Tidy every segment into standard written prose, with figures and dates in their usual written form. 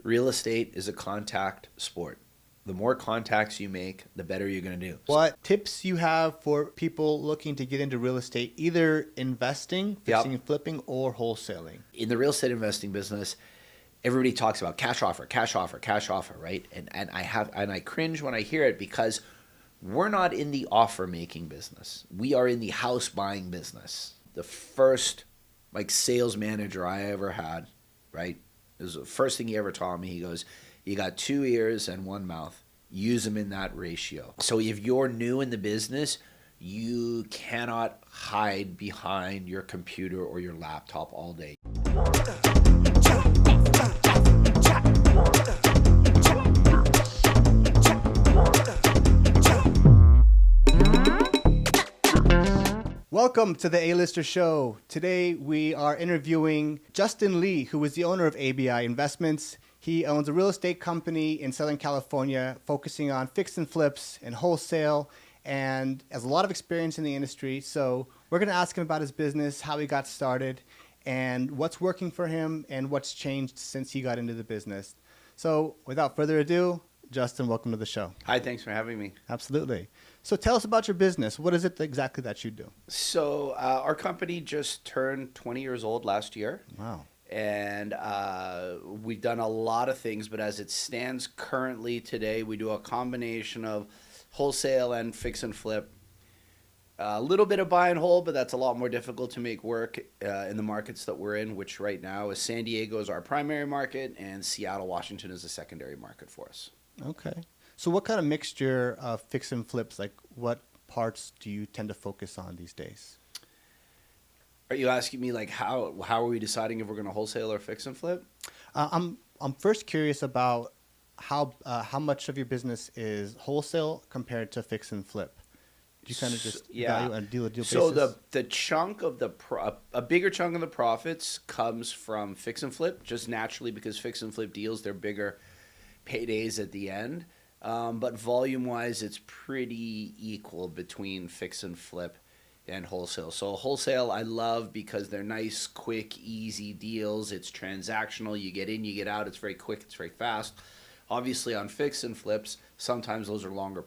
Real estate is a contact sport. The more contacts you make, the better you're going to do. What tips you have for people looking to get into real estate, either investing, fixing and flipping, or wholesaling? In the real estate investing business, everybody talks about cash offer, cash offer, cash offer, right? And I cringe when I hear it because we're not in the offer making business. We are in the house buying business. The first sales manager I ever had, right? It was the first thing he ever taught me. He goes, you got 2 ears and 1 mouth. Use them in that ratio. So if you're new in the business, you cannot hide behind your computer or your laptop all day. Welcome to the Alister Show. Today we are interviewing Justin Lee, who is the owner of ABI Investments. He owns a real estate company in Southern California focusing on fix and flips and wholesale, and has a lot of experience in the industry. So we're going to ask him about his business, how he got started, and what's working for him and what's changed since he got into the business. So without further ado, Justin, welcome to the show. Hi, thanks for having me. Absolutely. So tell us about your business. What is it exactly that you do? So our company just turned 20 years old last year. Wow. And we've done a lot of things, but as it stands currently today, we do a combination of wholesale and fix and flip. A little bit of buy and hold, but that's a lot more difficult to make work in the markets that we're in, which right now is San Diego is our primary market and Seattle, Washington is a secondary market for us. Okay. So what kind of mixture of fix and flips, like what parts do you tend to focus on these days? Are you asking me how are we deciding if we're going to wholesale or fix and flip? I'm first curious about how much of your business is wholesale compared to fix and flip. Do you kind of just value on a deal basis? So the chunk of a bigger chunk of the profits comes from fix and flip, just naturally because fix and flip deals, they're bigger paydays at the end. But volume-wise, it's pretty equal between fix and flip and wholesale. So wholesale I love because they're nice, quick, easy deals. It's transactional. You get in, you get out. It's very quick. It's very fast. Obviously, on fix and flips, sometimes those are longer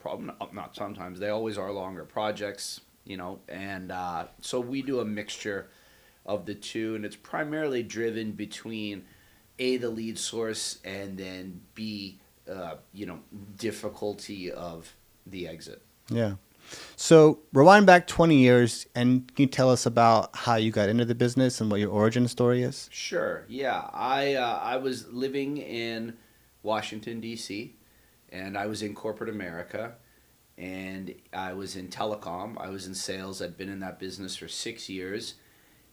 not sometimes. They always are longer projects, and so we do a mixture of the two, and it's primarily driven between A, the lead source, and then B, difficulty of the exit. Yeah. So rewind back 20 years, and can you tell us about how you got into the business and what your origin story is? Sure. Yeah. I was living in Washington, D.C., and I was in corporate America, and I was in telecom. I was in sales. I'd been in that business for 6 years,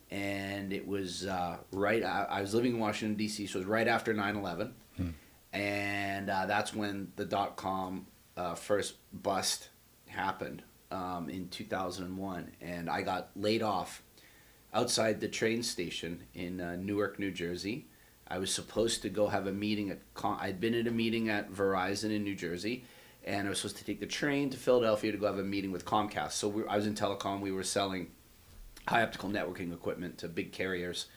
and it was I was living in Washington, D.C., so it was right after 9/11. And that's when the dot-com first bust happened in 2001. And I got laid off outside the train station in Newark, New Jersey. I was supposed to go have a meeting I'd been at a meeting at Verizon in New Jersey, and I was supposed to take the train to Philadelphia to go have a meeting with Comcast. So I was in telecom. We were selling high optical networking equipment to big carriers.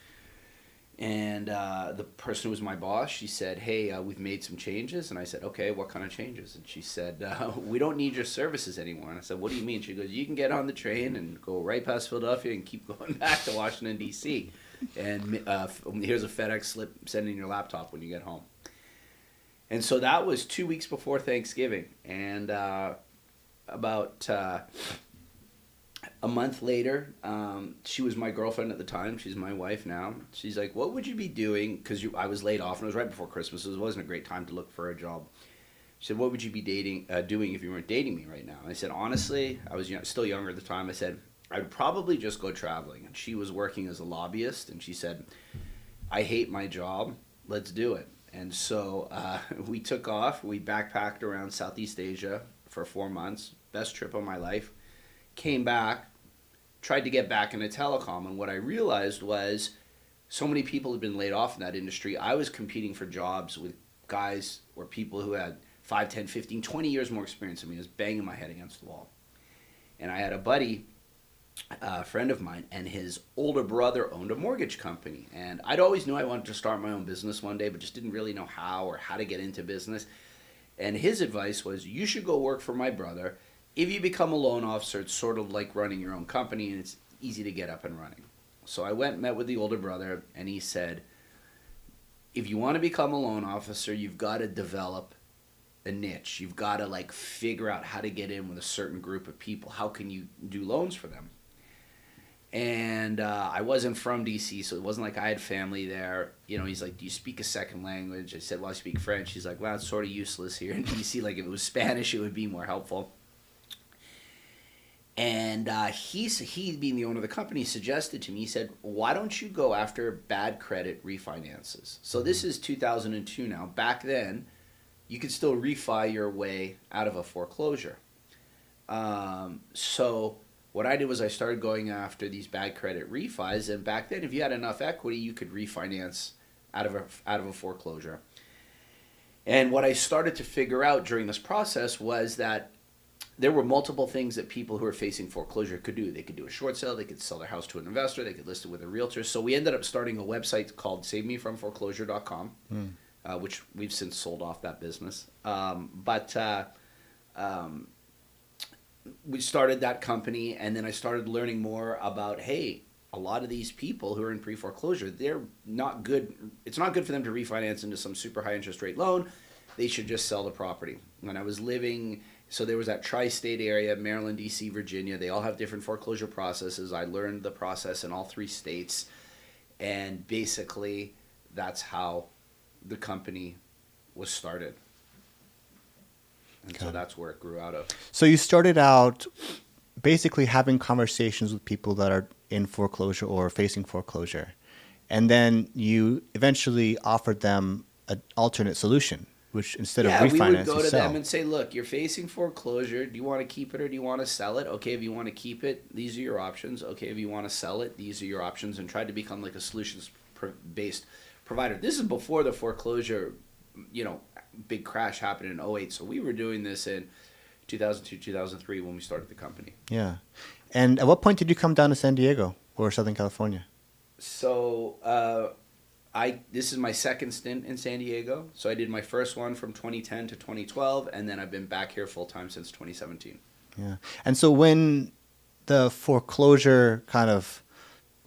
And the person who was my boss, she said, hey, we've made some changes. And I said, okay, what kind of changes? And she said, we don't need your services anymore. And I said, what do you mean? She goes, you can get on the train and go right past Philadelphia and keep going back to Washington, D.C. And here's a FedEx slip, send in your laptop when you get home. And so that was 2 weeks before Thanksgiving. And about a month later, she was my girlfriend at the time. She's my wife now. She's like, what would you be doing? Because I was laid off, and it was right before Christmas, so it wasn't a great time to look for a job. She said, what would you be doing if you weren't dating me right now? And I said, honestly, I was still younger at the time. I said, I'd probably just go traveling. And she was working as a lobbyist, and she said, I hate my job. Let's do it. And so we took off. We backpacked around Southeast Asia for 4 months. Best trip of my life. Came back, tried to get back into telecom, and what I realized was so many people had been laid off in that industry. I was competing for jobs with guys or people who had 5, 10, 15, 20 years more experience than me. I was banging my head against the wall. And I had a buddy a friend of mine, and his older brother owned a mortgage company. And I'd always knew I wanted to start my own business one day, but just didn't really know how or how to get into business. And his advice was, you should go work for my brother. If you become a loan officer, it's sort of like running your own company, and it's easy to get up and running. So I went and met with the older brother, and he said, if you want to become a loan officer, you've got to develop a niche. You've got to like figure out how to get in with a certain group of people. How can you do loans for them? And I wasn't from DC, so it wasn't like I had family there. You know, he's like, do you speak a second language? I said, well, I speak French. He's like, well, it's sort of useless here in DC. Like, if it was Spanish, it would be more helpful. And he, being the owner of the company, suggested to me, he said, why don't you go after bad credit refinances? So this is 2002 now. Back then, you could still refi your way out of a foreclosure. So what I did was I started going after these bad credit refis, and back then, if you had enough equity, you could refinance out of a foreclosure. And what I started to figure out during this process was that there were multiple things that people who were facing foreclosure could do. They could do a short sale, they could sell their house to an investor, they could list it with a realtor. So we ended up starting a website called SaveMeFromForeclosure.com, which we've since sold off that business. We started that company, and then I started learning more about, hey, a lot of these people who are in pre-foreclosure, they're not good. It's not good for them to refinance into some super high interest rate loan. They should just sell the property. When I was living, so there was that tri-state area, Maryland, DC, Virginia. They all have different foreclosure processes. I learned the process in all three states, and basically that's how the company was started. And so that's where it grew out of. So you started out basically having conversations with people that are in foreclosure or facing foreclosure. And then you eventually offered them an alternate solution, which instead of refinance, we would go to sell. them and say, look, you're facing foreclosure. Do you want to keep it or do you want to sell it? Okay, if you want to keep it, these are your options. Okay, if you want to sell it, these are your options. And try to become like a solutions-based provider. This is before the foreclosure, big crash happened in 2008. So we were doing this in 2002, 2003 when we started the company. Yeah. And at what point did you come down to San Diego or Southern California? So this is my second stint in San Diego. So I did my first one from 2010 to 2012, and then I've been back here full-time since 2017. Yeah. And so when the foreclosure kind of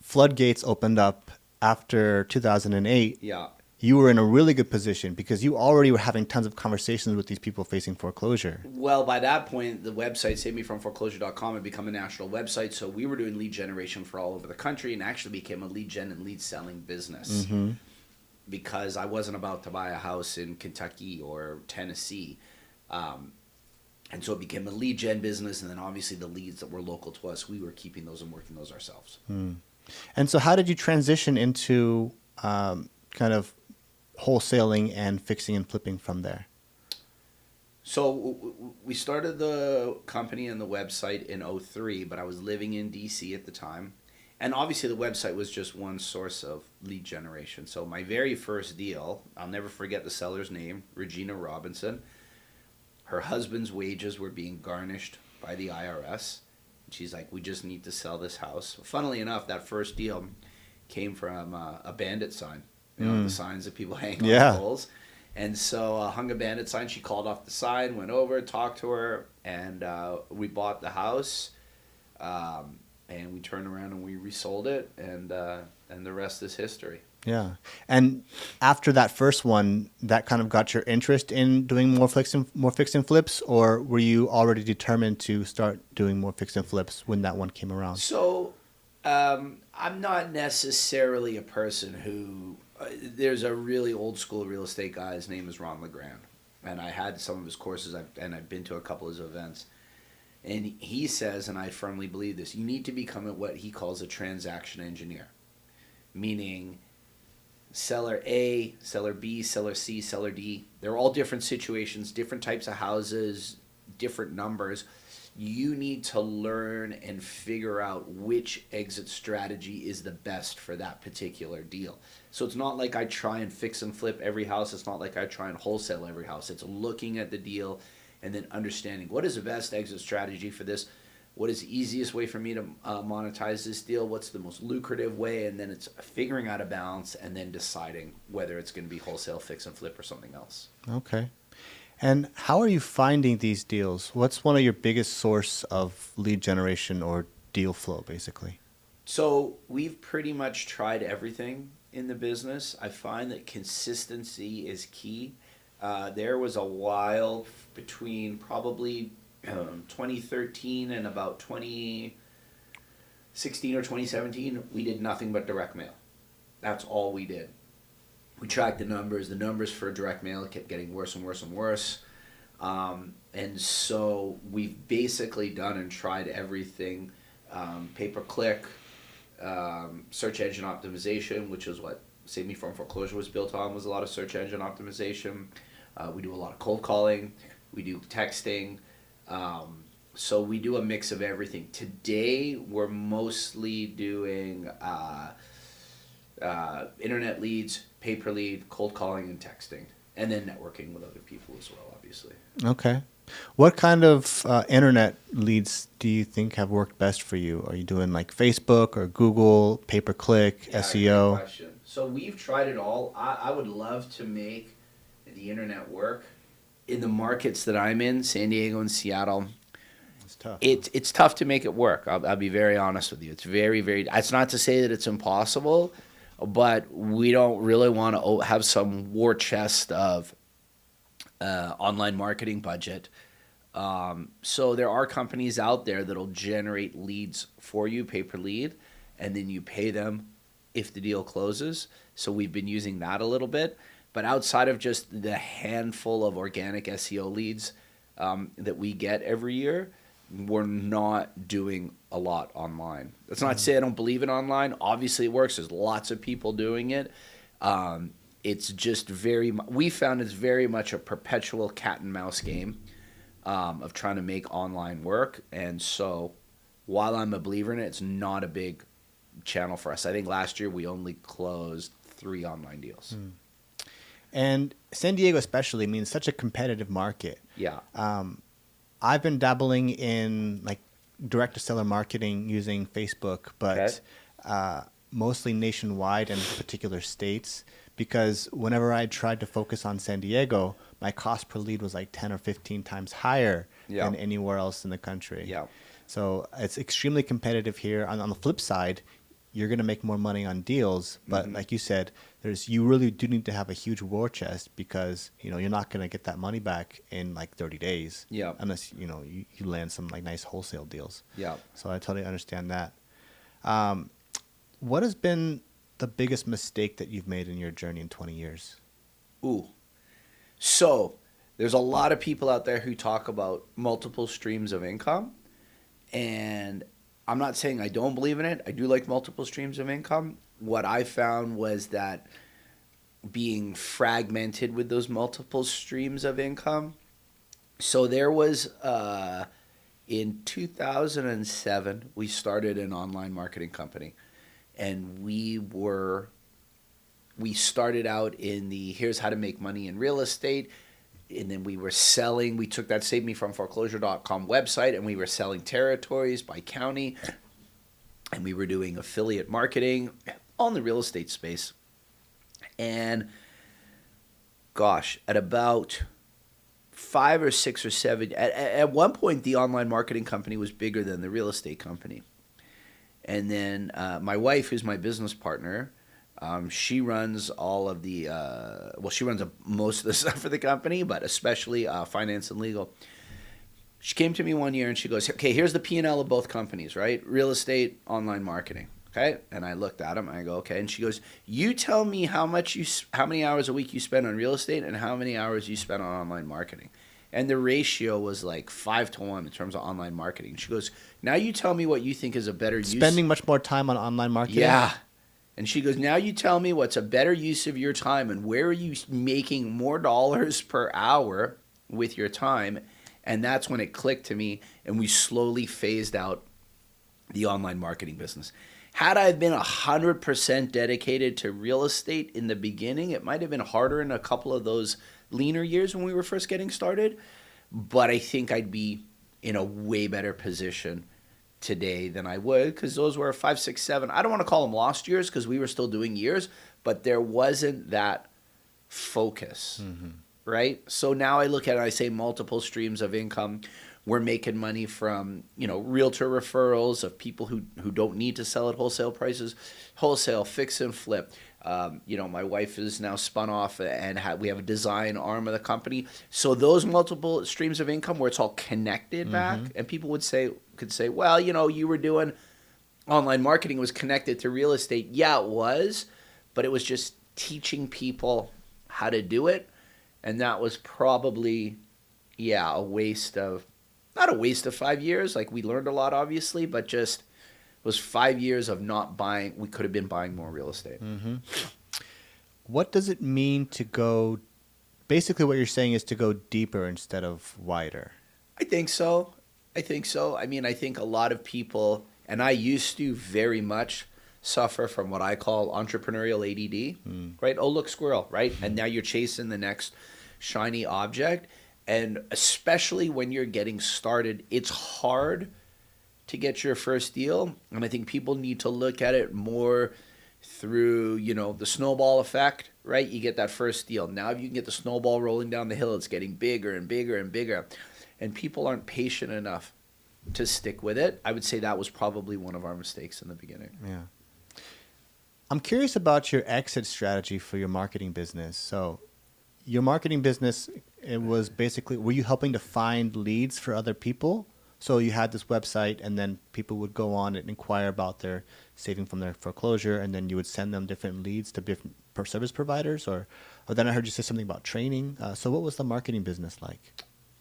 floodgates opened up after 2008, yeah, you were in a really good position because you already were having tons of conversations with these people facing foreclosure. Well, by that point, the website, SaveMeFromForeclosure.com, had become a national website. So we were doing lead generation for all over the country and actually became a lead gen and lead selling business. Mm-hmm. Because I wasn't about to buy a house in Kentucky or Tennessee. And so it became a lead gen business. And then obviously the leads that were local to us, we were keeping those and working those ourselves. Mm. And so how did you transition into kind of wholesaling and fixing and flipping from there? So we started the company and the website in 2003, but I was living in DC at the time. And obviously the website was just one source of lead generation. So my very first deal, I'll never forget the seller's name, Regina Robinson. Her husband's wages were being garnished by the IRS. She's like, we just need to sell this house. Funnily enough, that first deal came from a bandit sign. The signs that people hang on poles. And so hung a bandit sign. She called off the sign, went over, talked to her, and we bought the house. And we turned around and we resold it, and the rest is history. Yeah. And after that first one, that kind of got your interest in doing more fix and flips, or were you already determined to start doing more fix and flips when that one came around? So I'm not necessarily a person who... there's a really old school real estate guy. His name is Ron LeGrand. And I had some of his courses, and I've been to a couple of his events. And he says, and I firmly believe this, you need to become what he calls a transaction engineer. Meaning seller A, seller B, seller C, seller D. They're all different situations, different types of houses, different numbers. You need to learn and figure out which exit strategy is the best for that particular deal. So it's not like I try and fix and flip every house. It's not like I try and wholesale every house. It's looking at the deal and then understanding what is the best exit strategy for this. what is the easiest way for me to monetize this deal? What's the most lucrative way? And then it's figuring out a balance and then deciding whether it's going to be wholesale, fix and flip, or something else. Okay. And how are you finding these deals? What's one of your biggest source of lead generation or deal flow, basically? So we've pretty much tried everything in the business. I find that consistency is key. There was a while between probably 2013 and about 2016 or 2017, we did nothing but direct mail. That's all we did. We tracked the numbers. The numbers for direct mail kept getting worse and worse and worse. And so we've basically done and tried everything. Pay-per-click, search engine optimization, which is what Save Me From Foreclosure was built on, was a lot of search engine optimization. We do a lot of cold calling. We do texting. So we do a mix of everything. Today, we're mostly doing internet leads, pay-per-lead, cold calling, and texting, and then networking with other people as well, obviously. Okay. What kind of internet leads do you think have worked best for you? Are you doing like Facebook or Google, pay-per-click, Yeah, SEO? great question. So we've tried it all. I would love to make the internet work. In the markets that I'm in, San Diego and Seattle, It's tough. it's tough to make it work. I'll be very honest with you. It's very, very, it's not to say that it's impossible, but we don't really want to have some war chest of online marketing budget. So there are companies out there that'll generate leads for you, pay per lead, and then you pay them if the deal closes. So we've been using that a little bit. But outside of just the handful of organic SEO leads that we get every year, we're not doing a lot online. That's not to say I don't believe in online. Obviously, it works. There's lots of people doing it. It's just we found it's very much a perpetual cat and mouse game of trying to make online work. And so while I'm a believer in it, it's not a big channel for us. I think last year we only closed 3 online deals. And San Diego especially means such a competitive market. Yeah. I've been dabbling in like direct to seller marketing using Facebook, but mostly nationwide and particular states, because whenever I tried to focus on San Diego, my cost per lead was like 10 or 15 times higher than anywhere else in the country. Yeah. So it's extremely competitive here. On the flip side, you're going to make more money on deals, but like you said, you really do need to have a huge war chest, because you're not going to get that money back in like 30 days. Yeah. Unless you land some like nice wholesale deals. Yeah. So I totally understand that. What has been the biggest mistake that you've made in your journey in 20 years? Ooh. So there's a lot of people out there who talk about multiple streams of income, and I'm not saying I don't believe in it. I do like multiple streams of income. What I found was that being fragmented with those multiple streams of income. So there was, in 2007, we started an online marketing company. And we started out in here's how to make money in real estate. And then we took that SaveMeFromForeclosure.com website, and we were selling territories by county, and we were doing affiliate marketing all in the real estate space. And gosh, at about 5 or 6 or 7, at one point the online marketing company was bigger than the real estate company. And then my wife, who's my business partner, she runs all of the she runs most of the stuff for the company, but especially finance and legal. She came to me one year and she goes, okay, here's the P&L of both companies, right? Real estate, online marketing. Okay. And I looked at them and I go, okay. And she goes, you tell me how many hours a week you spend on real estate and how many hours you spend on online marketing. And the ratio was like 5-to-1 in terms of online marketing. She goes, now you tell me what you think is a better use. Spending much more time on online marketing? Yeah. And she goes, now you tell me what's a better use of your time and where are you making more dollars per hour with your time. And that's when it clicked to me, and we slowly phased out the online marketing business. Had I been 100% dedicated to real estate in the beginning, it might have been harder in a couple of those leaner years when we were first getting started. But I think I'd be in a way better position today than I would, because those were 5, 6, 7. I don't want to call them lost years because we were still doing years, but there wasn't that focus, right? So now I look at it, I say multiple streams of income. We're making money from, realtor referrals of people who don't need to sell at wholesale prices, wholesale, fix and flip. My wife is now spun off and we have a design arm of the company. So those multiple streams of income where it's all connected back, and people could say, well, you were doing online marketing, was connected to real estate. Yeah, it was, but it was just teaching people how to do it. And that was probably, not a waste of 5 years. Like, we learned a lot, obviously, but just was 5 years of not buying. We could have been buying more real estate. What does it mean to go, basically what you're saying is to go deeper instead of wider? I think so. I mean, I think a lot of people, and I used to very much suffer from what I call entrepreneurial ADD, right? Oh, look, squirrel, right? And now you're chasing the next shiny object. And especially when you're getting started, it's hard to get your first deal. And I think people need to look at it more through, the snowball effect, right? You get that first deal. Now if you can get the snowball rolling down the hill, it's getting bigger and bigger and bigger. And people aren't patient enough to stick with it. I would say that was probably one of our mistakes in the beginning. Yeah. I'm curious about your exit strategy for your marketing business. So your marketing business, it was basically, were you helping to find leads for other people? So you had this website and then people would go on and inquire about their saving from their foreclosure, and then you would send them different leads to different service providers? Or then I heard you say something about training. So what was the marketing business like?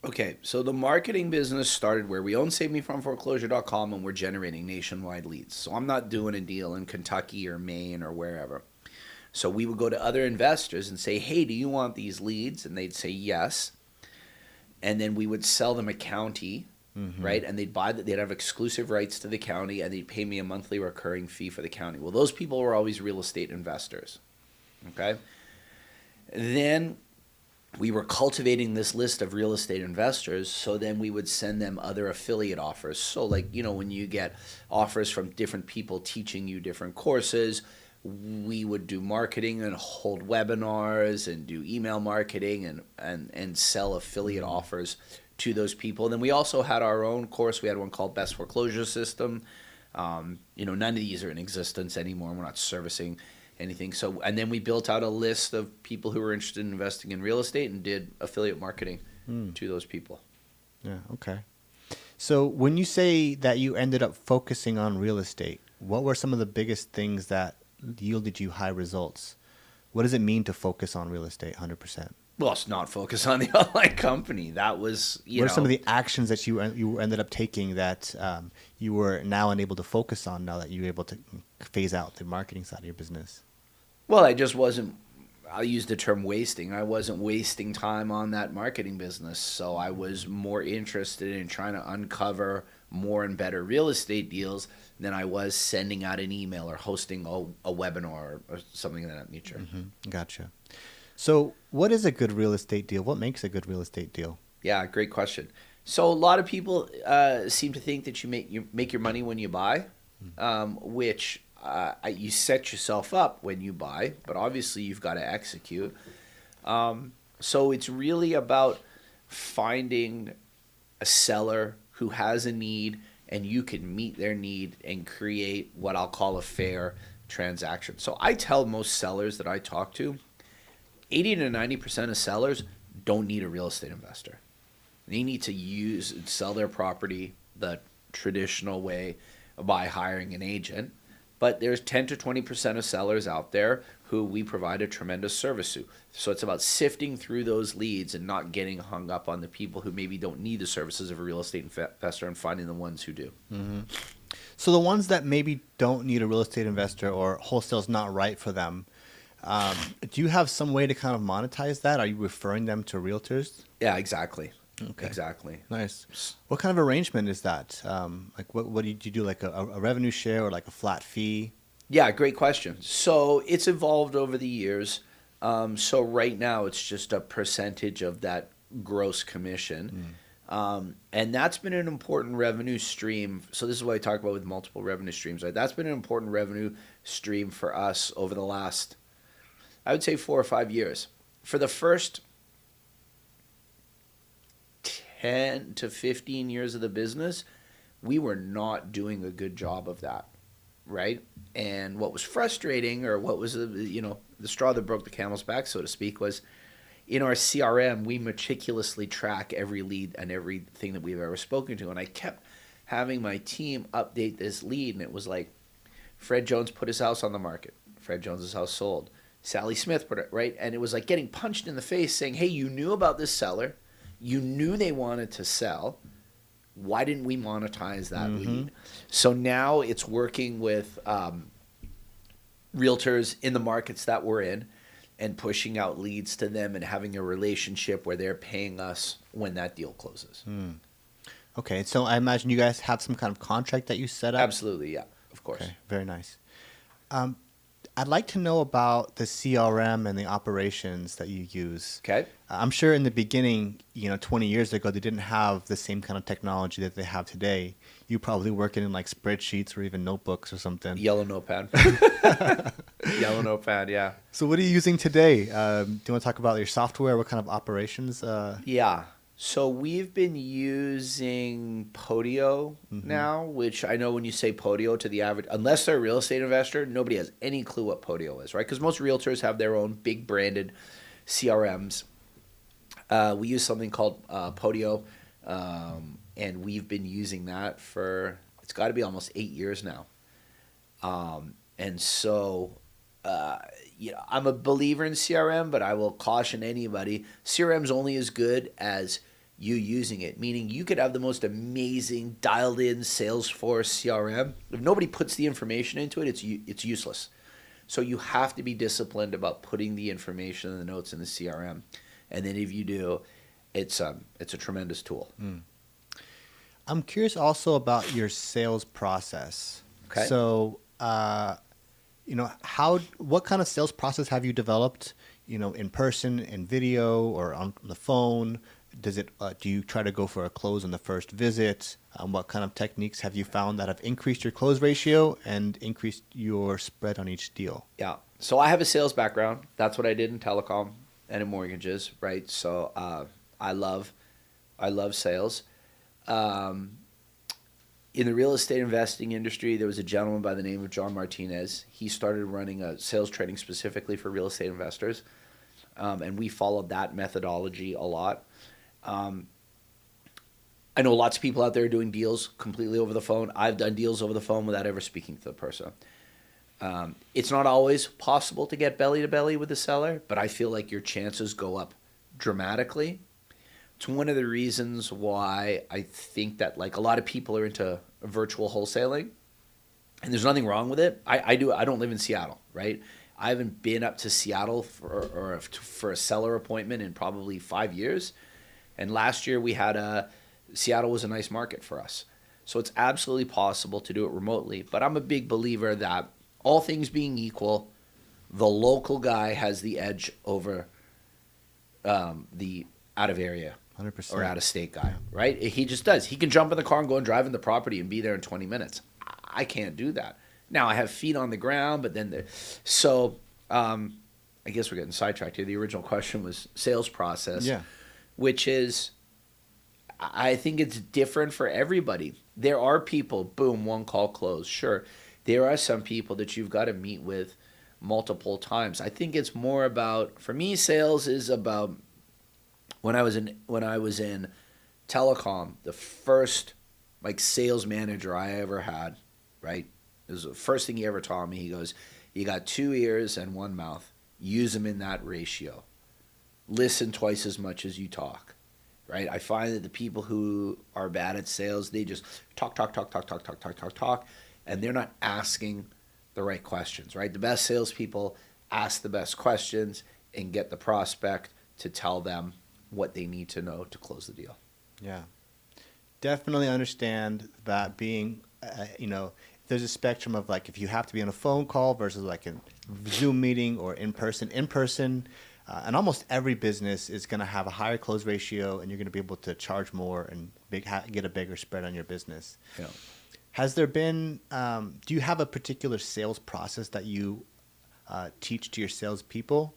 Okay, so the marketing business started where we own SaveMeFromForeclosure.com and we're generating nationwide leads. So I'm not doing a deal in Kentucky or Maine or wherever. So we would go to other investors and say, hey, do you want these leads? And they'd say yes. And then we would sell them a county, right? And they'd have exclusive rights to the county, and they'd pay me a monthly recurring fee for the county. Well, those people were always real estate investors, okay? Then we were cultivating this list of real estate investors, so then we would send them other affiliate offers. So when you get offers from different people teaching you different courses, we would do marketing and hold webinars and do email marketing and sell affiliate offers to those people. And then we also had our own course. We had one called Best Foreclosure System. None of these are in existence anymore. We're not servicing anything. So, and then we built out a list of people who were interested in investing in real estate and did affiliate marketing to those people. Yeah, okay. So when you say that you ended up focusing on real estate, what were some of the biggest things that yielded you high results? What does it mean to focus on real estate 100%? Well, it's not focus on the online company. That was, What are some of the actions that you ended up taking that you were now unable to focus on now that you were able to phase out the marketing side of your business? Well, I just wasn't, I'll use the term wasting. I wasn't wasting time on that marketing business. So I was more interested in trying to uncover more and better real estate deals than I was sending out an email or hosting a webinar or something of that nature. Gotcha. So what is a good real estate deal? What makes a good real estate deal? Yeah, great question. So a lot of people seem to think that you make your money when you buy, which you set yourself up when you buy, but obviously you've got to execute. So it's really about finding a seller who has a need and you can meet their need and create what I'll call a fair transaction. So I tell most sellers that I talk to, 80 to 90% of sellers don't need a real estate investor. They need to sell their property the traditional way by hiring an agent. But there's 10 to 20% of sellers out there who we provide a tremendous service to. So it's about sifting through those leads and not getting hung up on the people who maybe don't need the services of a real estate investor and finding the ones who do. So the ones that maybe don't need a real estate investor or wholesale's not right for them, do you have some way to kind of monetize that? Are you referring them to realtors? Yeah, exactly. Okay. Exactly. Nice. What kind of arrangement is that? What do you do? Like a revenue share or like a flat fee? Yeah, great question. So it's evolved over the years. So right now it's just a percentage of that gross commission. And that's been an important revenue stream. So this is what I talk about with multiple revenue streams, right? That's been an important revenue stream for us over the last, I would say, 4 or 5 years. For the first 10 to 15 years of the business, we were not doing a good job of that, right? And what was frustrating, or what was the straw that broke the camel's back, so to speak, was in our CRM, we meticulously track every lead and everything that we've ever spoken to. And I kept having my team update this lead, and it was like, Fred Jones put his house on the market. Fred Jones's house sold. Sally Smith put it, right? And it was like getting punched in the face saying, hey, you knew about this seller. You knew they wanted to sell. Why didn't we monetize that lead? So now it's working with realtors in the markets that we're in and pushing out leads to them and having a relationship where they're paying us when that deal closes. Okay, so I imagine you guys have some kind of contract that you set up? Absolutely, yeah, of course. Okay, very nice. I'd like to know about the CRM and the operations that you use. Okay. I'm sure in the beginning, 20 years ago, they didn't have the same kind of technology that they have today. You probably working in like spreadsheets or even notebooks or something. Yellow notepad. Yellow notepad, yeah. So what are you using today? Do you want to talk about your software? What kind of operations? Yeah. So we've been using Podio now, which I know when you say Podio to the average, unless they're a real estate investor, nobody has any clue what Podio is, right? Because most realtors have their own big branded CRMs. We use something called Podio, and we've been using that for, it's got to be almost 8 years now. And so, I'm a believer in CRM, but I will caution anybody, CRM's only as good as you using it, meaning you could have the most amazing dialed-in Salesforce CRM. If nobody puts the information into it, it's useless. So you have to be disciplined about putting the information and the notes in the CRM. And then if you do, it's a tremendous tool. I'm curious also about your sales process. Okay. So, what kind of sales process have you developed, in person, in video, or on the phone? Do you try to go for a close on the first visit? What kind of techniques have you found that have increased your close ratio and increased your spread on each deal? Yeah. So I have a sales background. That's what I did in telecom and in mortgages, right? So I love sales. In the real estate investing industry, there was a gentleman by the name of John Martinez. He started running a sales training specifically for real estate investors, and we followed that methodology a lot. I know lots of people out there doing deals completely over the phone. I've done deals over the phone without ever speaking to the person. It's not always possible to get belly to belly with the seller, but I feel like your chances go up dramatically. It's one of the reasons why I think that like a lot of people are into virtual wholesaling, and there's nothing wrong with it. I don't live in Seattle, right? I haven't been up to Seattle for a seller appointment in probably 5 years. And last year Seattle was a nice market for us. So it's absolutely possible to do it remotely. But I'm a big believer that all things being equal, the local guy has the edge over the out of area 100%. or out of state guy, right? He just does. He can jump in the car and go and drive in the property and be there in 20 minutes. I can't do that. Now I have feet on the ground, but then I guess we're getting sidetracked here. The original question was sales process. Yeah. Which is, I think it's different for everybody. There are people, boom, one call closed. Sure, there are some people that you've got to meet with multiple times. I think it's more about, for me, sales is about when I was in telecom, the first like sales manager I ever had, right? It was the first thing he ever taught me. He goes, "You got 2 ears and 1 mouth. Use them in that ratio. Listen twice as much as you talk." Right? I find that the people who are bad at sales, they just talk, and they're not asking the right questions, right? The best salespeople ask the best questions and get the prospect to tell them what they need to know to close the deal. Yeah. Definitely understand that being, there's a spectrum of like if you have to be on a phone call versus like a Zoom meeting or in person. and almost every business is going to have a higher close ratio, and you're going to be able to charge more and get a bigger spread on your business. Yeah. Has there been, do you have a particular sales process that you teach to your salespeople?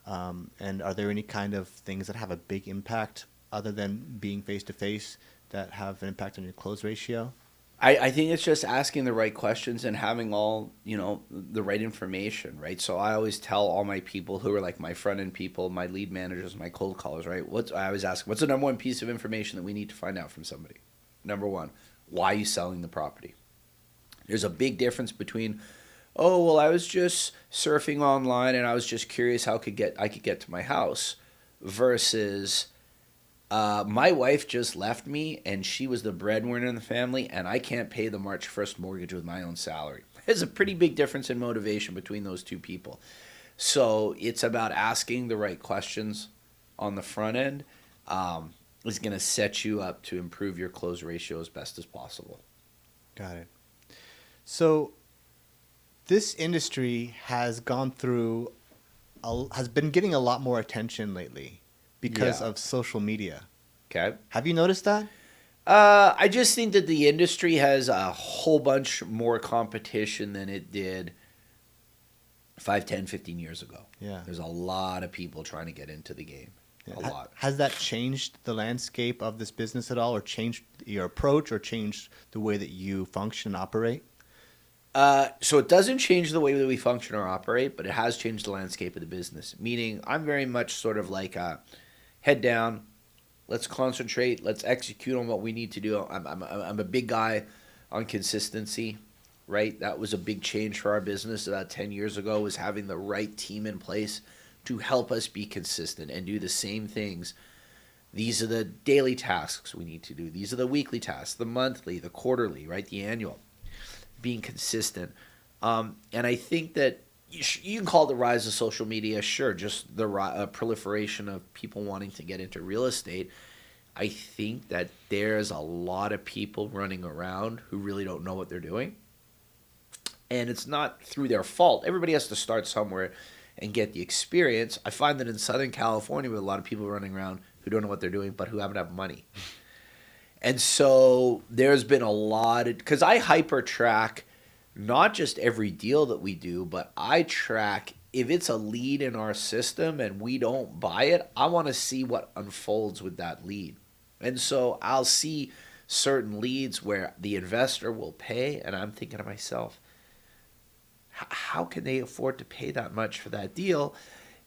And are there any kind of things that have a big impact other than being face-to-face that have an impact on your close ratio? I think it's just asking the right questions and having all, the right information, right? So I always tell all my people who are like my front-end people, my lead managers, my cold callers, right? I always ask, what's the number one piece of information that we need to find out from somebody? Number one, why are you selling the property? There's a big difference between, oh, well, I was just surfing online and I was just curious how I could get to my house, versus my wife just left me and she was the breadwinner in the family and I can't pay the March 1st mortgage with my own salary. There's a pretty big difference in motivation between those two people. So it's about asking the right questions on the front end is going to set you up to improve your close ratio as best as possible. Got it. So this industry has gone through, has been getting a lot more attention lately because of social media. Okay. Have you noticed that? I just think that the industry has a whole bunch more competition than it did 5, 10, 15 years ago. Yeah. There's a lot of people trying to get into the game. Yeah. A lot. Has that changed the landscape of this business at all, or changed your approach, or changed the way that you function and operate? So it doesn't change the way that we function or operate, but it has changed the landscape of the business. Meaning I'm very much sort of like head down, let's concentrate, let's execute on what we need to do. I'm a big guy on consistency, right? That was a big change for our business about 10 years ago, was having the right team in place to help us be consistent and do the same things. These are the daily tasks we need to do. These are the weekly tasks, the monthly, the quarterly, right? The annual. Being consistent. And I think that you can call it the rise of social media, sure, just the proliferation of people wanting to get into real estate. I think that there's a lot of people running around who really don't know what they're doing. And it's not through their fault. Everybody has to start somewhere and get the experience. I find that in Southern California, with a lot of people running around who don't know what they're doing, but who haven't have money. And so there's been a lot of, because I hyper track not just every deal that we do, but I track if it's a lead in our system and we don't buy it, I want to see what unfolds with that lead. And so I'll see certain leads where the investor will pay, and I'm thinking to myself, how can they afford to pay that much for that deal?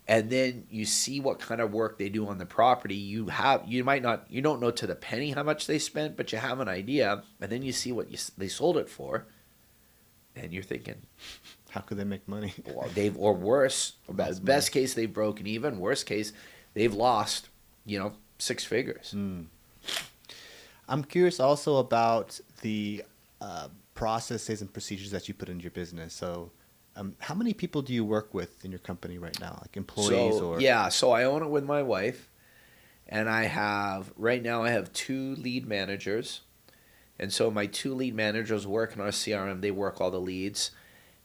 And then you see what kind of work they do on the property. You don't know to the penny how much they spent, but you have an idea. And then you see what they sold it for, and you're thinking, how could they make money? Or worse, best case they've broken even. Worst case, they've lost, 6 figures. I'm curious also about the processes and procedures that you put into your business. So how many people do you work with in your company right now, like employees? So I own it with my wife, and right now I have 2 lead managers. And so my 2 lead managers work in our CRM. They work all the leads.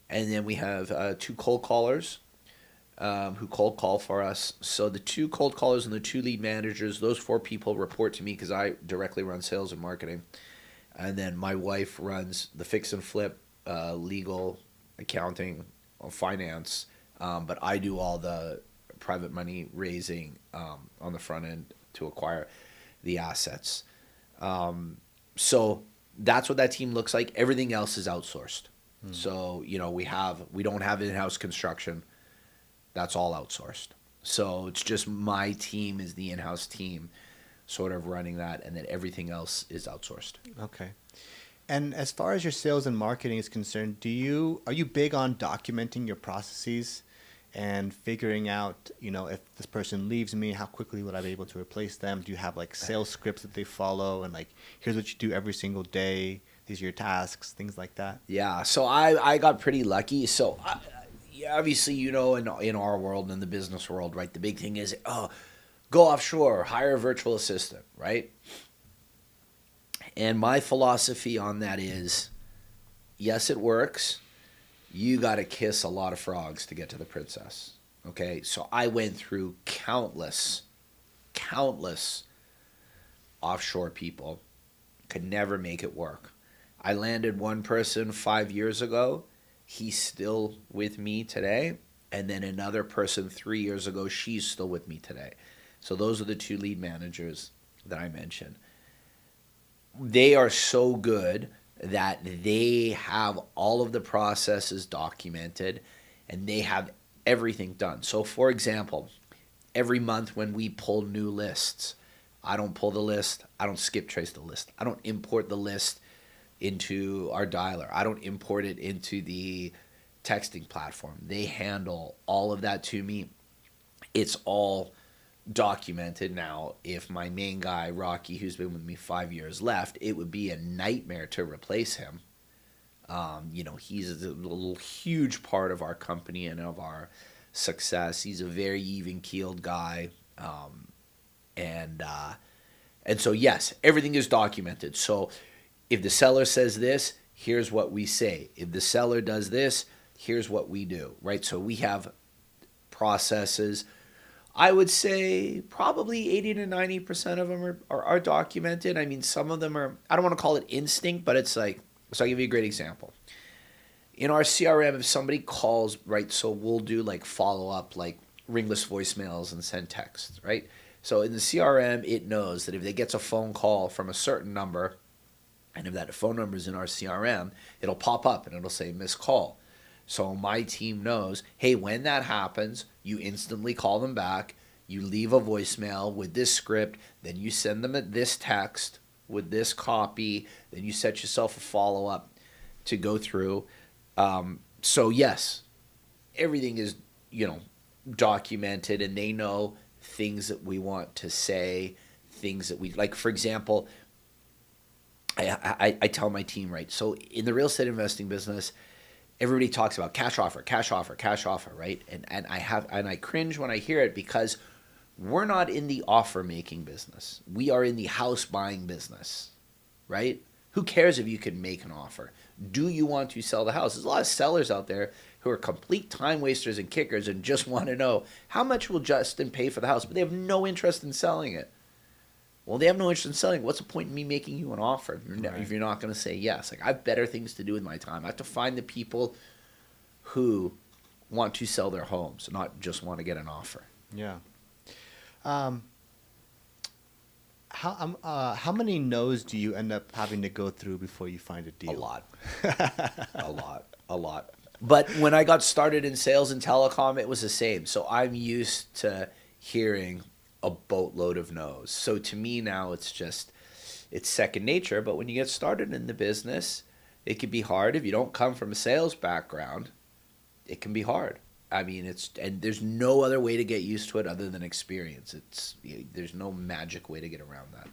And then we have 2 cold callers who cold call for us. So the 2 cold callers and the 2 lead managers, those 4 people report to me because I directly run sales and marketing. And then my wife runs the fix and flip, legal, accounting, finance. But I do all the private money raising on the front end to acquire the assets. So that's what that team looks like. Everything else is outsourced. So, we don't have in-house construction. That's all outsourced. So it's just my team is the in-house team sort of running that, and then everything else is outsourced. Okay. And as far as your sales and marketing is concerned, are you big on documenting your processes and figuring out, if this person leaves me, how quickly would I be able to replace them? Do you have like sales scripts that they follow, and like, here's what you do every single day, these are your tasks, things like that? Yeah, so I got pretty lucky. So obviously, in our world, in the business world, right, the big thing is, go offshore, hire a virtual assistant, right? And my philosophy on that is, yes, it works. You got to kiss a lot of frogs to get to the princess. Okay, so I went through countless offshore people, could never make it work. I landed one person 5 years ago. He's still with me today. And then another person 3 years ago, she's still with me today. So those are the two lead managers that I mentioned. They are so good that they have all of the processes documented and they have everything done. So for example, every month when we pull new lists, I don't pull the list. I don't skip trace the list. I don't import the list into our dialer. I don't import it into the texting platform. They handle all of that to me. It's all documented now. If my main guy, Rocky, who's been with me 5 years, left, it would be a nightmare to replace him. He's a little huge part of our company and of our success. He's a very even-keeled guy. And so, yes, everything is documented. So if the seller says this, here's what we say. If the seller does this, here's what we do, right? So we have processes. I would say probably 80 to 90% of them are documented. I mean, some of them are, I don't want to call it instinct, but it's like, so I'll give you a great example. In our CRM, if somebody calls, right, so we'll do like follow-up, like ringless voicemails and send texts, right? So in the CRM, it knows that if it gets a phone call from a certain number, and if that phone number is in our CRM, it'll pop up and it'll say missed call. So my team knows, hey, when that happens, you instantly call them back, you leave a voicemail with this script, then you send them this text with this copy, then you set yourself a follow-up to go through. So yes, everything is, documented, and they know things that we want to say, things that we, like, for example, I tell my team, right? So in the real estate investing business, everybody talks about cash offer, right? And I cringe when I hear it because we're not in the offer making business. We are in the house buying business, right? Who cares if you can make an offer? Do you want to sell the house? There's a lot of sellers out there who are complete time wasters and kickers and just want to know how much will Justin pay for the house, but they have no interest in selling it. Well, they have no interest in selling. What's the point in me making you an offer if you're not going to say yes? Like, I have better things to do with my time. I have to find the people who want to sell their homes, not just want to get an offer. Yeah. How many no's do you end up having to go through before you find a deal? A lot. But when I got started in sales and telecom, it was the same. So I'm used to hearing a boatload of no's. So to me now, it's second nature. But when you get started in the business, it can be hard. If you don't come from a sales background, it can be hard. I mean, and there's no other way to get used to it other than experience. There's no magic way to get around that.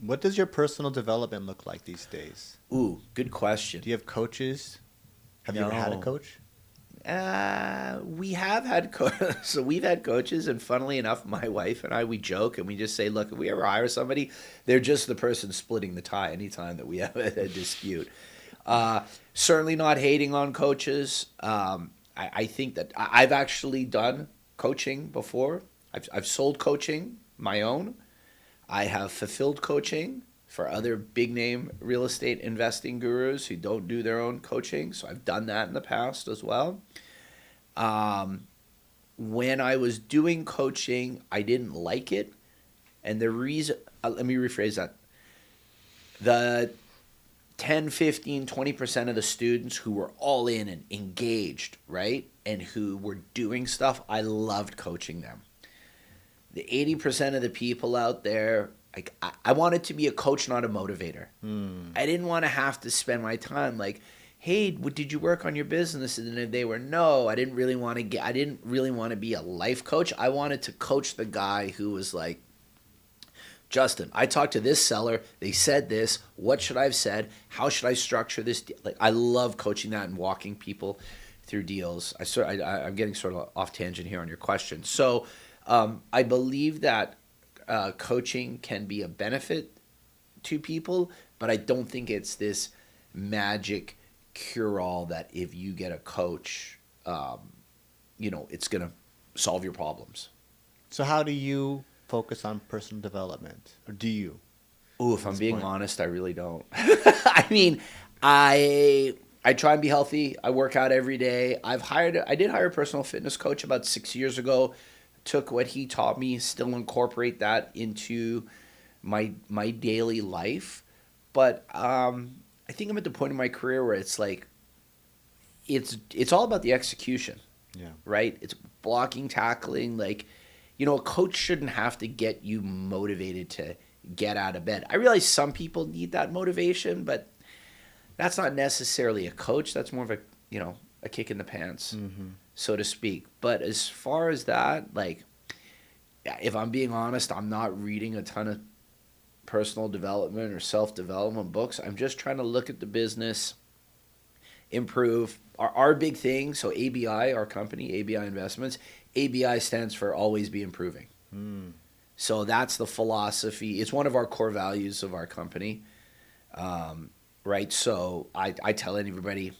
What does your personal development look like these days? Ooh, good question. Do you have coaches? Have you ever had a coach? We have had so we've had coaches, and funnily enough, my wife and I, we joke and we just say, look, if we ever hire somebody, they're just the person splitting the tie anytime that we have a dispute. Certainly not hating on coaches. I think that I've actually done coaching before. I've sold coaching, my own. I have fulfilled coaching for other big name real estate investing gurus who don't do their own coaching. So I've done that in the past as well. When I was doing coaching, I didn't like it. And the reason, let me rephrase that. The 10, 15, 20% of the students who were all in and engaged, right? And who were doing stuff, I loved coaching them. The 80% of the people out there, like, I wanted to be a coach, not a motivator. I didn't want to have to spend my time like, hey, did you work on your business? And if they were no, I didn't really want to be a life coach. I wanted to coach the guy who was like, Justin, I talked to this seller. They said this. What should I have said? How should I structure this? Like, I love coaching that and walking people through deals. I'm getting sort of off tangent here on your question. So I believe that coaching can be a benefit to people, but I don't think it's this magic cure-all that if you get a coach, it's going to solve your problems. So how do you focus on personal development? Or do you? Ooh, if I'm being honest, I really don't. I mean, I try and be healthy. I work out every day. I did hire a personal fitness coach about 6 years ago. Took what he taught me, still incorporate that into my daily life. But I think I'm at the point in my career where it's like it's all about the execution. Yeah. Right? It's blocking, tackling. Like, a coach shouldn't have to get you motivated to get out of bed. I realize some people need that motivation, but that's not necessarily a coach. That's more of a kick in the pants, so to speak. But as far as that, like, if I'm being honest, I'm not reading a ton of personal development or self-development books. I'm just trying to look at the business, improve. Our big thing, so ABI, our company, ABI Investments, ABI stands for always be improving. So that's the philosophy. It's one of our core values of our company, right? So I tell everybody,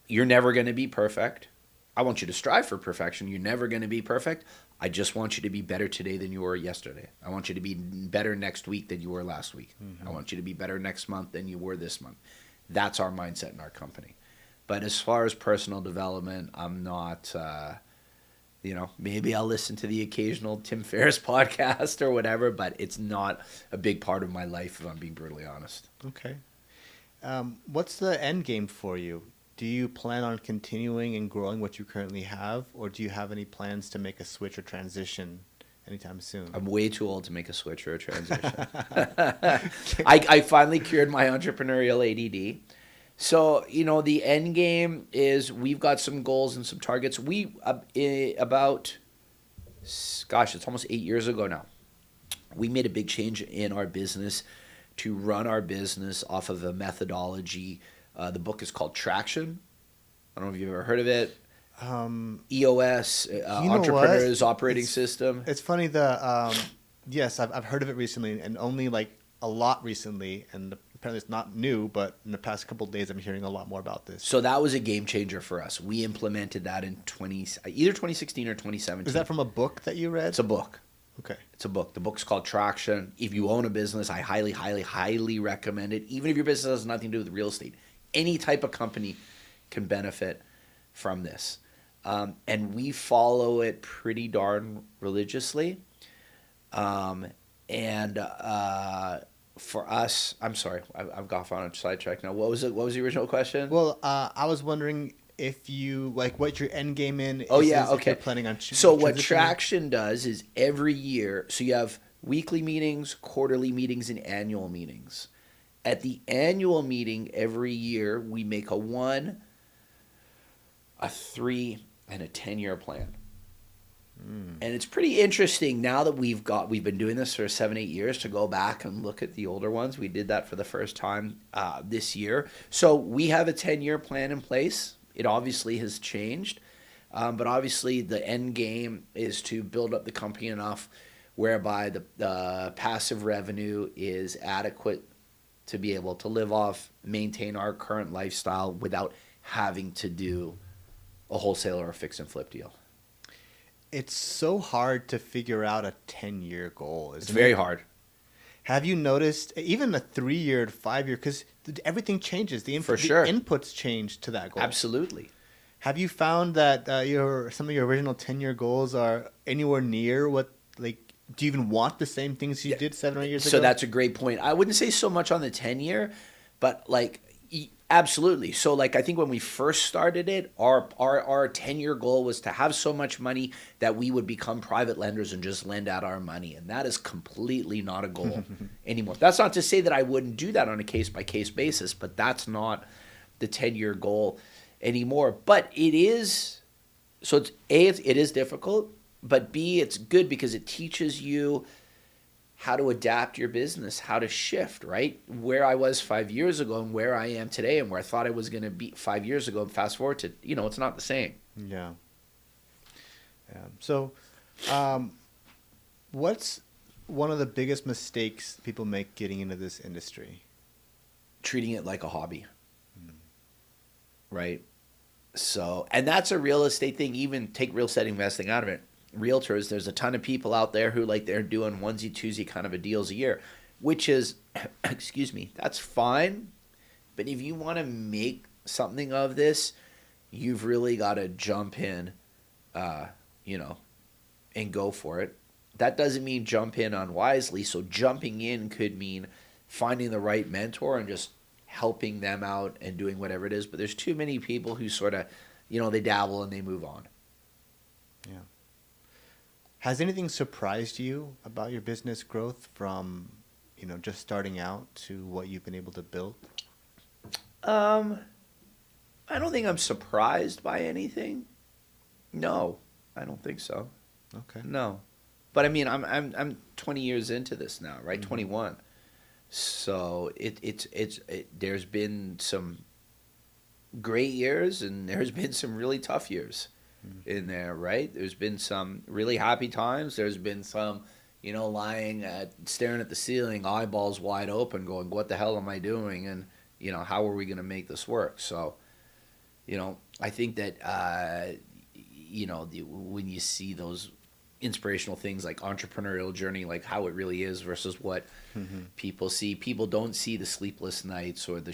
you're never going to be perfect. I want you to strive for perfection. You're never going to be perfect. I just want you to be better today than you were yesterday. I want you to be better next week than you were last week. I want you to be better next month than you were this month. That's our mindset in our company. But as far as personal development, I'm not, maybe I'll listen to the occasional Tim Ferriss podcast or whatever, but it's not a big part of my life, if I'm being brutally honest. Okay. What's the end game for you? Do you plan on continuing and growing what you currently have, or do you have any plans to make a switch or transition anytime soon? I'm way too old to make a switch or a transition. I finally cured my entrepreneurial ADD. So, the end game is we've got some goals and some targets. It's almost 8 years ago now. We made a big change in our business to run our business off of a methodology. The book is called Traction. I don't know if you've ever heard of it. EOS, Entrepreneur's Operating System. It's funny, yes, I've heard of it recently, and only like a lot recently, and apparently it's not new, but in the past couple of days I'm hearing a lot more about this. So that was a game changer for us. We implemented that in either 2016 or 2017. Is that from a book that you read? It's a book. Okay. It's a book. The book's called Traction. If you own a business, I highly, highly, highly recommend it. Even if your business has nothing to do with real estate. Any type of company can benefit from this. And we follow it pretty darn religiously. For us, I'm sorry, I've got on a sidetrack now. What was it? What was the original question? Well, I was wondering if you, like, what your end game in is. Oh, yeah, if okay. You're planning on So what Traction does is every year, so you have weekly meetings, quarterly meetings, and annual meetings. At the annual meeting every year, we make a 1, a 3, and a 10-year plan. And it's pretty interesting now that we've been doing this for 7-8 years to go back and look at the older ones. We did that for the first time this year. So we have a 10-year plan in place. It obviously has changed. But obviously the end game is to build up the company enough whereby the passive revenue is adequate to be able to live off, maintain our current lifestyle without having to do a wholesale or a fix and flip deal. It's so hard to figure out a 10-year goal, isn't it? It's very hard. Have you noticed even a 3-year, 5-year, because everything changes. For sure. The inputs change to that goal. Absolutely. Have you found that some of your original 10-year goals are anywhere near what, like, do you even want the same things you did 7 or 8 years ago? So that's a great point. I wouldn't say so much on the 10-year, but like absolutely. So like I think when we first started it, our 10-year goal was to have so much money that we would become private lenders and just lend out our money. And that is completely not a goal anymore. That's not to say that I wouldn't do that on a case-by-case basis, but that's not the 10-year goal anymore. But it is, so it's it is difficult, but B, it's good because it teaches you how to adapt your business, how to shift, right? Where I was 5 years ago and where I am today and where I thought I was going to be 5 years ago, fast forward to, it's not the same. Yeah. So what's one of the biggest mistakes people make getting into this industry? Treating it like a hobby, right? So, and that's a real estate thing. Even take real estate investing out of it. Realtors, there's a ton of people out there who like they're doing onesie twosie kind of a deals a year, which is, excuse me, that's fine. But if you want to make something of this, you've really got to jump in, you know, and go for it. That doesn't mean jump in unwisely. So jumping in could mean finding the right mentor and just helping them out and doing whatever it is. But there's too many people who sort of, you know, they dabble and they move on. Yeah. Has anything surprised you about your business growth from, you know, just starting out to what you've been able to build? I don't think I'm surprised by anything. No, I don't think so. Okay. No. But I mean, I'm 20 years into this now, right? Mm-hmm. 21. So there's been some great years and there's been some really tough years in there, right? There's been some really happy times. There's been some, you know, staring at the ceiling, eyeballs wide open, going, "What the hell am I doing?" And you know, how are we going to make this work? So, you know, I think that you know, when you see those inspirational things like entrepreneurial journey, like how it really is versus what people see. People don't see the sleepless nights or the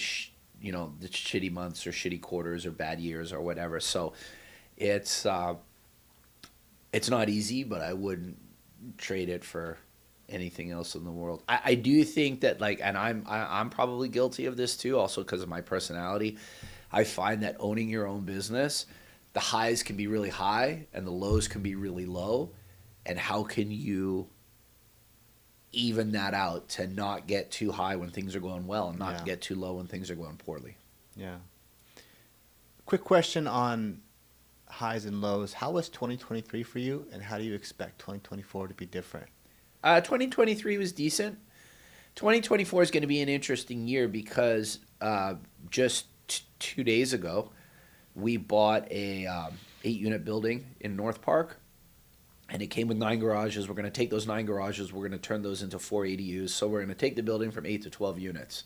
you know, the shitty months or shitty quarters or bad years or whatever. So it's not easy, but I wouldn't trade it for anything else in the world. I do think that, like, and I'm probably guilty of this too, also because of my personality. I find that owning your own business, the highs can be really high and the lows can be really low. And how can you even that out to not get too high when things are going well and not get too low when things are going poorly? Yeah. Quick question on highs and lows. How was 2023 for you, and how do you expect 2024 to be different? 2023 was decent. 2024 is going to be an interesting year because just 2 days ago, we bought a 8-unit building in North Park. And it came with 9 garages. We're going to take those 9 garages. We're going to turn those into 4 ADUs. So we're going to take the building from 8 to 12 units.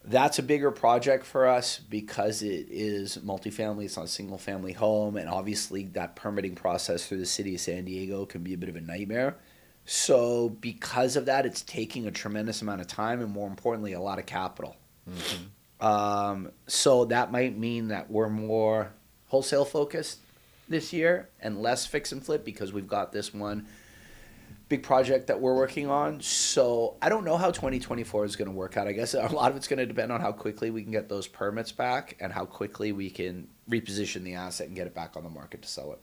That's a bigger project for us because it is multifamily. It's not a single-family home. And obviously that permitting process through the city of San Diego can be a bit of a nightmare. So because of that, it's taking a tremendous amount of time and, more importantly, a lot of capital. Mm-hmm. So that might mean that we're more wholesale focused this year and less fix and flip because we've got this one big project that we're working on. So I don't know how 2024 is going to work out. I guess a lot of it's going to depend on how quickly we can get those permits back and how quickly we can reposition the asset and get it back on the market to sell it.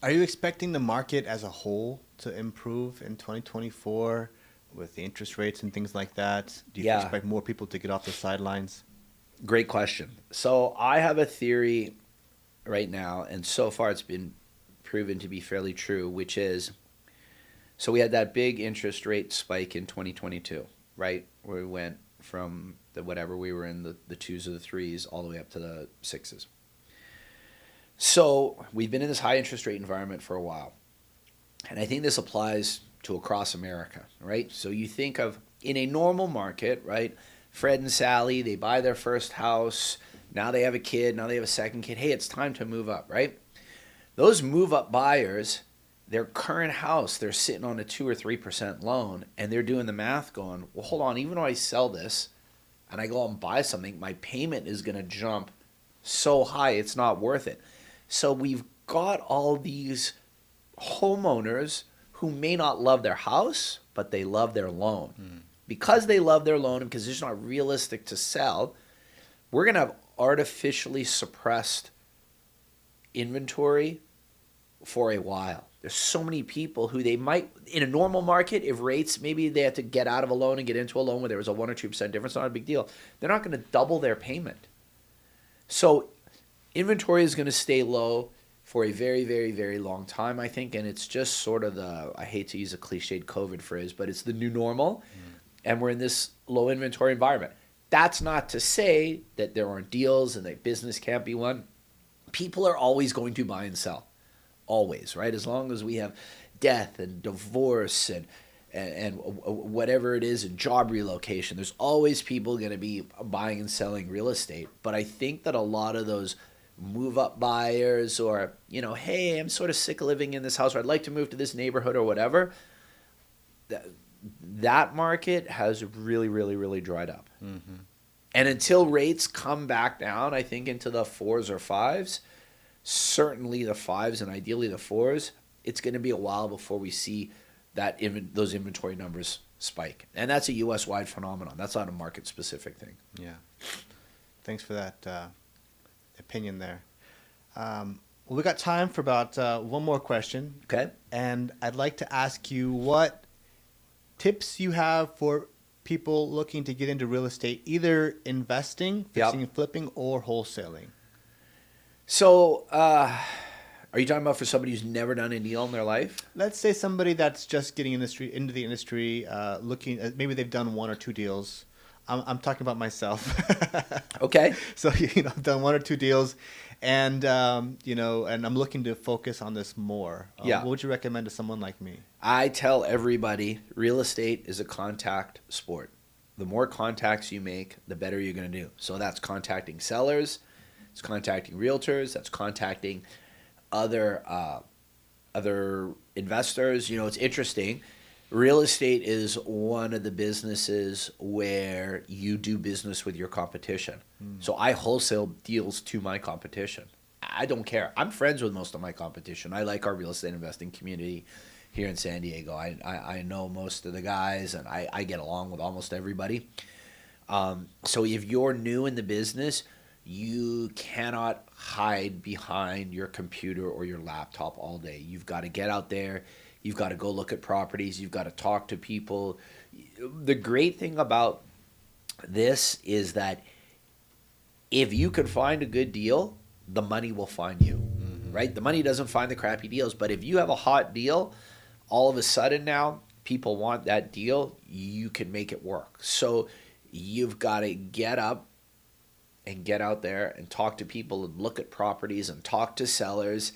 Are you expecting the market as a whole to improve in 2024 with the interest rates and things like that? Do you expect more people to get off the sidelines? Great question. So I have a theory right now, and so far it's been proven to be fairly true, which is, so we had that big interest rate spike in 2022, right? Where we went from the whatever we were in, the 2s or the 3s, all the way up to the 6s. So we've been in this high interest rate environment for a while. And I think this applies to across America, right? So you think of, in a normal market, right? Fred and Sally, they buy their first house. Now they have a kid. Now they have a second kid. Hey, it's time to move up, right? Those move-up buyers, their current house, they're sitting on a 2 or 3% loan, and they're doing the math going, well, hold on, even though I sell this and I go out and buy something, my payment is going to jump so high it's not worth it. So we've got all these homeowners who may not love their house, but they love their loan. Because they love their loan and because it's not realistic to sell, we're going to have artificially suppressed inventory for a while. There's so many people who they might, in a normal market, if rates, maybe they have to get out of a loan and get into a loan where there was a 1 or 2% difference, not a big deal. They're not going to double their payment. So inventory is going to stay low for a very, very, very long time, I think. And it's just sort of I hate to use a cliched COVID phrase, but it's the new normal. And we're in this low inventory environment. That's not to say that there aren't deals and that business can't be won. People are always going to buy and sell. Always, right? As long as we have death and divorce and and whatever it is, in job relocation. There's always people going to be buying and selling real estate. But I think that a lot of those move up buyers, or, hey, I'm sort of sick of living in this house, or I'd like to move to this neighborhood or whatever, that market has really, really, really dried up. Mm-hmm. And until rates come back down, I think into the 4s or 5s, certainly the 5s and ideally the 4s, it's going to be a while before we see those inventory numbers spike. And that's a U.S.-wide phenomenon. That's not a market-specific thing. Yeah. Thanks for that opinion there. Well, we got time for about one more question. Okay. And I'd like to ask you what tips you have for people looking to get into real estate, either investing, fixing and flipping, or wholesaling. So, are you talking about for somebody who's never done a deal in their life? Let's say somebody that's just getting into the industry, looking at, maybe they've done 1 or 2 deals. I'm talking about myself. Okay. So, I've done 1 or 2 deals, and, and I'm looking to focus on this more. What would you recommend to someone like me? I tell everybody real estate is a contact sport. The more contacts you make, the better you're going to do. So that's contacting sellers, it's contacting realtors, that's contacting other investors. It's interesting. Real estate is one of the businesses where you do business with your competition. So I wholesale deals to my competition. I don't care. I'm friends with most of my competition. I like our real estate investing community here in San Diego. I know most of the guys, and I get along with almost everybody. So if you're new in the business, you cannot hide behind your computer or your laptop all day. You've got to get out there. You've got to go look at properties. You've got to talk to people. The great thing about this is that if you can find a good deal, the money will find you, right? The money doesn't find the crappy deals. But if you have a hot deal, all of a sudden now people want that deal, you can make it work. So you've got to get up and get out there and talk to people and look at properties and talk to sellers.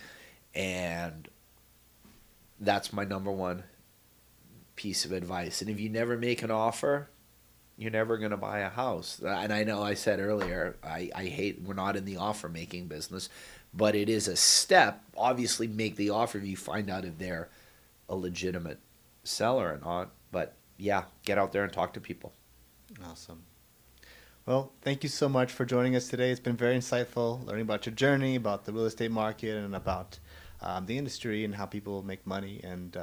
And that's my number one piece of advice. And if you never make an offer, you're never going to buy a house. And I know I said earlier, I hate, we're not in the offer making business, but it is a step. Obviously make the offer if you find out if they're a legitimate seller or not. But yeah, get out there and talk to people. Awesome. Well, thank you so much for joining us today. It's been very insightful learning about your journey, about the real estate market, and about the industry and how people make money and,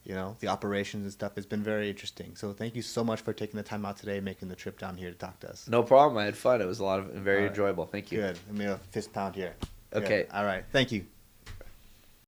the operations and stuff. It's been very interesting. So thank you so much for taking the time out today and making the trip down here to talk to us. No problem. I had fun. It was very enjoyable. Thank you. Good. Let me have a fist pound here. Okay. Good. All right. Thank you.